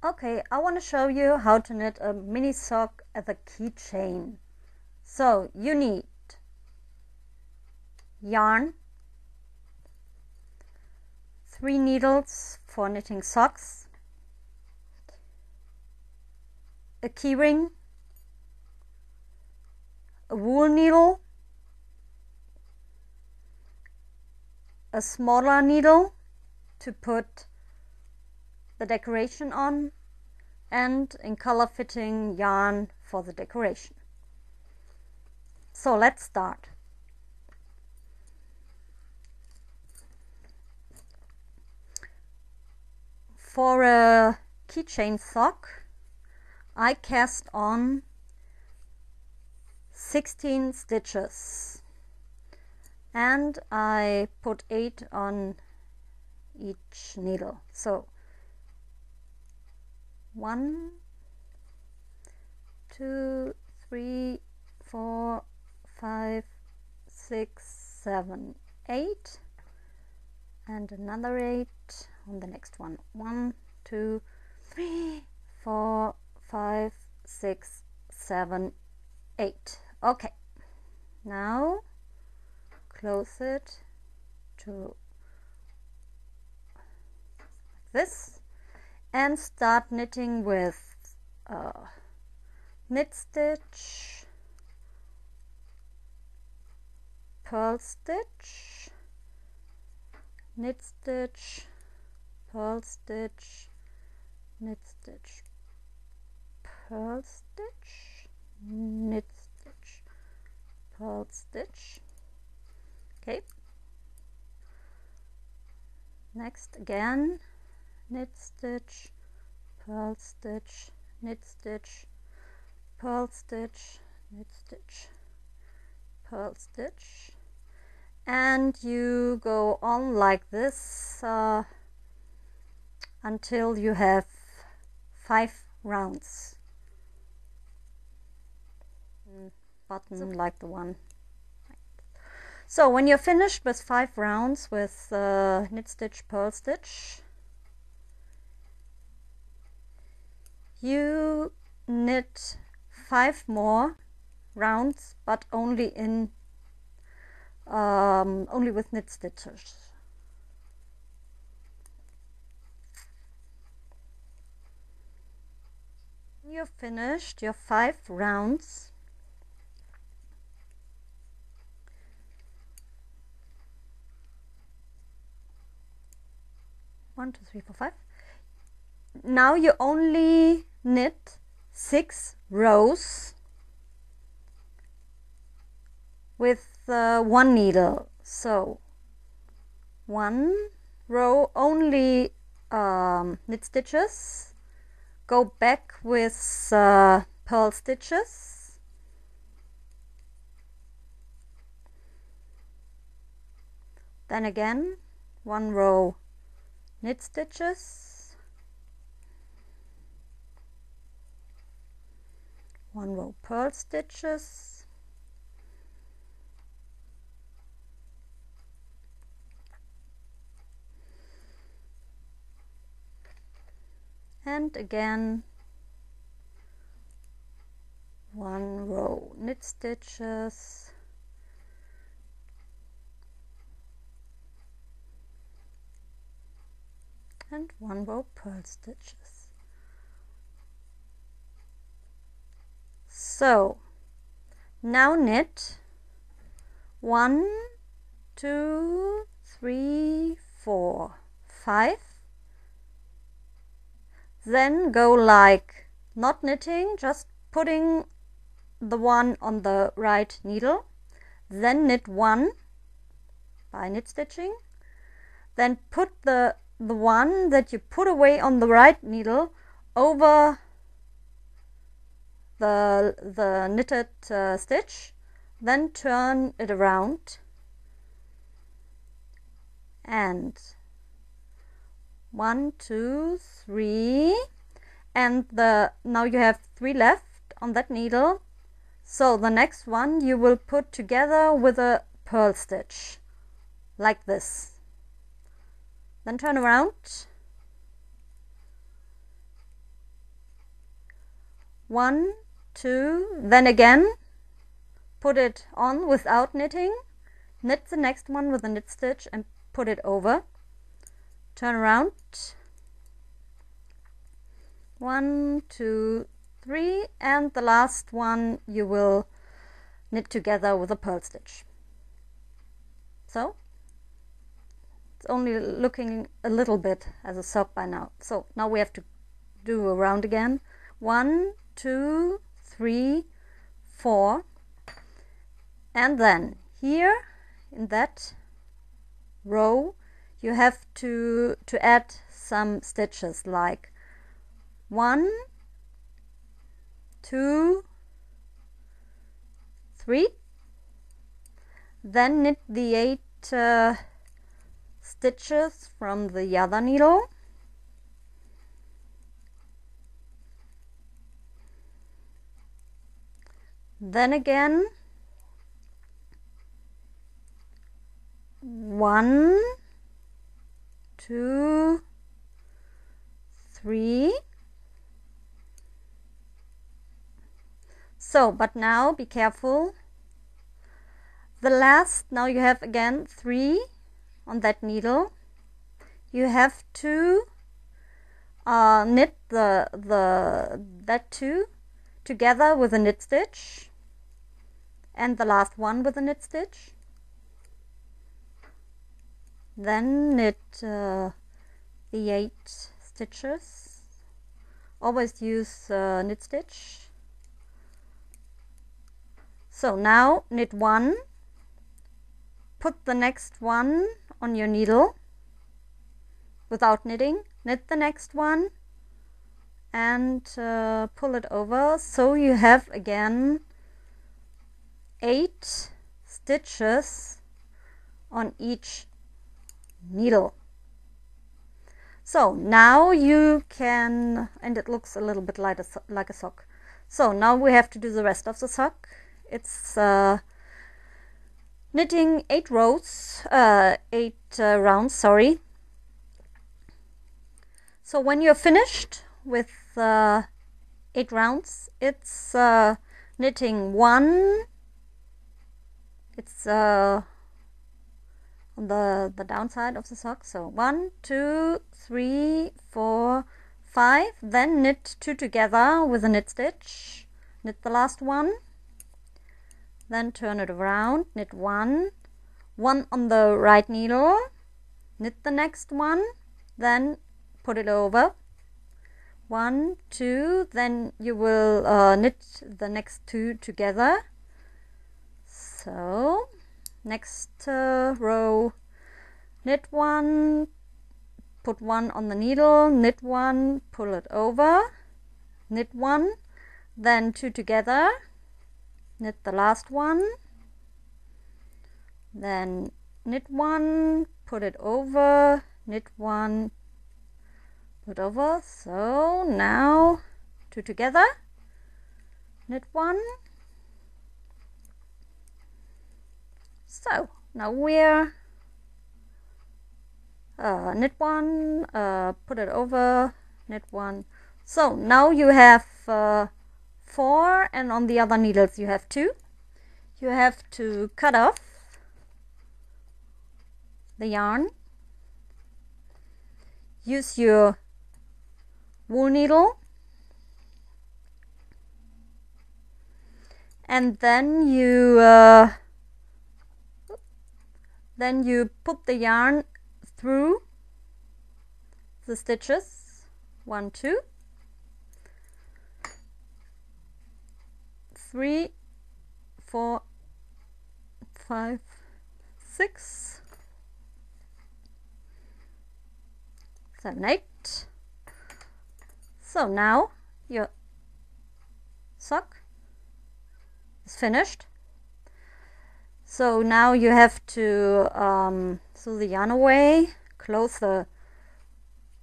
Okay, I want to show you how to knit a mini sock as a keychain. So you need yarn, 3 needles for knitting socks, a keyring, a wool needle, a smaller needle to put the decoration on, and in color fitting yarn for the decoration. So let's start. For a keychain sock, I cast on 16 stitches and I put 8 on each needle. So 1, 2, 3, 4, 5, 6, 7, 8, and another 8 on the next one. 1, 2, 3, 4, 5, 6, 7, 8. Okay, now close it to this and start knitting with knit stitch, purl stitch, knit stitch, purl stitch, knit stitch, purl stitch, knit stitch, purl stitch. Okay, next again, knit stitch, purl stitch, knit stitch, purl stitch, knit stitch, purl stitch, and you go on like this until you have 5 rounds. Button like the one. So when you're finished with 5 rounds with knit stitch, purl stitch, you knit 5 more rounds, but only with knit stitches. You've finished your 5 rounds. One, two, three, four, 5. Now you only knit 6 rows with 1 needle. So 1 row only knit stitches, go back with purl stitches, then again 1 row knit stitches, 1 row purl stitches, and again 1 row knit stitches, and 1 row purl stitches. So now knit 1, 2, 3, 4, 5. Then go like not knitting, just putting the one on the right needle, then knit 1 by knit stitching, then put the one that you put away on the right needle over the knitted stitch, then turn it around and 1, 2, 3, and now you have 3 left on that needle. So the next one you will put together with a purl stitch like this. Then turn around 1, 2, then again put it on without knitting, knit the next one with a knit stitch and put it over, turn around, 1, 2, 3, and the last one you will knit together with a purl stitch. So it's only looking a little bit as a sock by now. So now we have to do a round again. 1, 2, 3, 4, and then here in that row you have to add some stitches, like 1, 2, 3, then knit the 8 stitches from the other needle, then again 1, 2, 3. So, but now be careful. The last, now you have again 3 on that needle. You have to knit that 2 together with a knit stitch, and the last one with a knit stitch. Then knit the 8 stitches. Always use knit stitch. So now knit 1, put the next one on your needle without knitting, knit the next one and pull it over, so you have again 8 stitches on each needle. So now you can, and it looks a little bit like a sock. So now we have to do the rest of the sock. It's knitting 8 rows, 8 rounds, sorry. So when you're finished with 8 rounds, it's knitting 1, it's on the downside of the sock, so 1, 2, 3, 4, 5, then knit 2 together with a knit stitch, knit the last one, then turn it around, knit 1 on the right needle, knit the next one, then put it over, 1, 2, then you will knit the next 2 together. So next row, knit 1, put 1 on the needle, knit 1, pull it over, knit 1, then 2 together, knit the last one, then knit 1, put it over, knit 1, put over. So now 2 together, knit 1. So now we're knit 1, put it over, knit 1. So now you have 4, and on the other needles you have 2. You have to cut off the yarn, use your wool needle, and then you put the yarn through the stitches, 1, 2, 3, 4, 5, 6, 7, 8. So now your sock is finished. So now you have to sew the yarn away, close the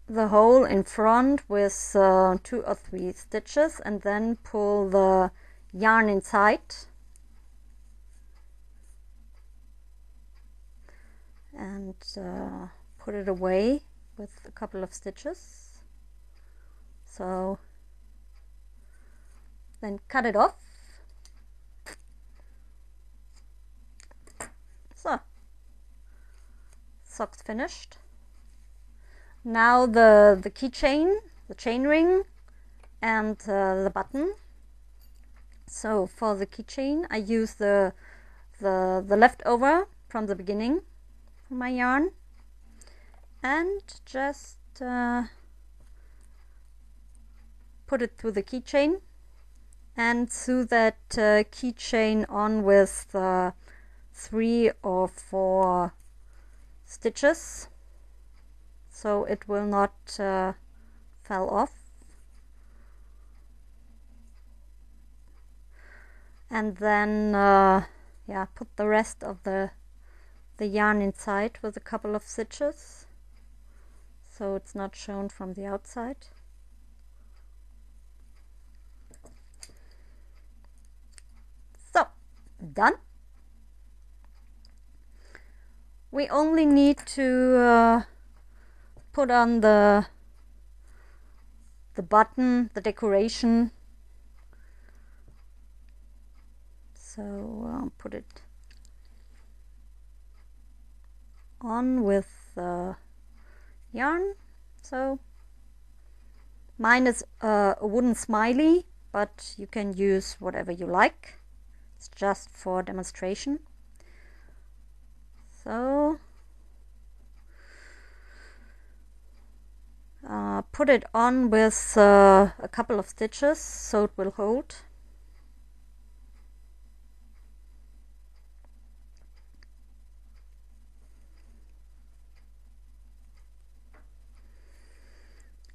hole in front with 2 or 3 stitches, and then pull the yarn inside and put it away with a couple of stitches. So then cut it off. So, sock's finished. Now the keychain, the chain ring, and the button. So for the keychain, I use the leftover from the beginning from my yarn, and just put it through the keychain and sew that keychain on with 3 or 4 stitches, so it will not fall off. And then yeah, put the rest of the yarn inside with a couple of stitches, so it's not shown from the outside. So, done. We only need to put on the button, the decoration. So put it on with yarn. So mine is a wooden smiley, but you can use whatever you like. It's just for demonstration. So put it on with a couple of stitches so it will hold.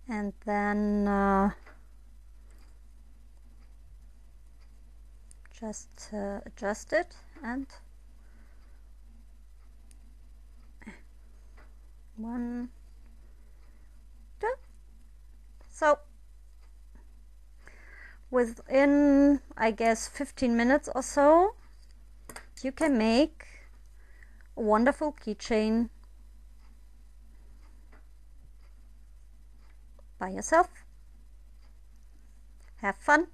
And then just adjust it and 1, 2. So within, I guess, 15 minutes or so, you can make a wonderful keychain by yourself. Have fun!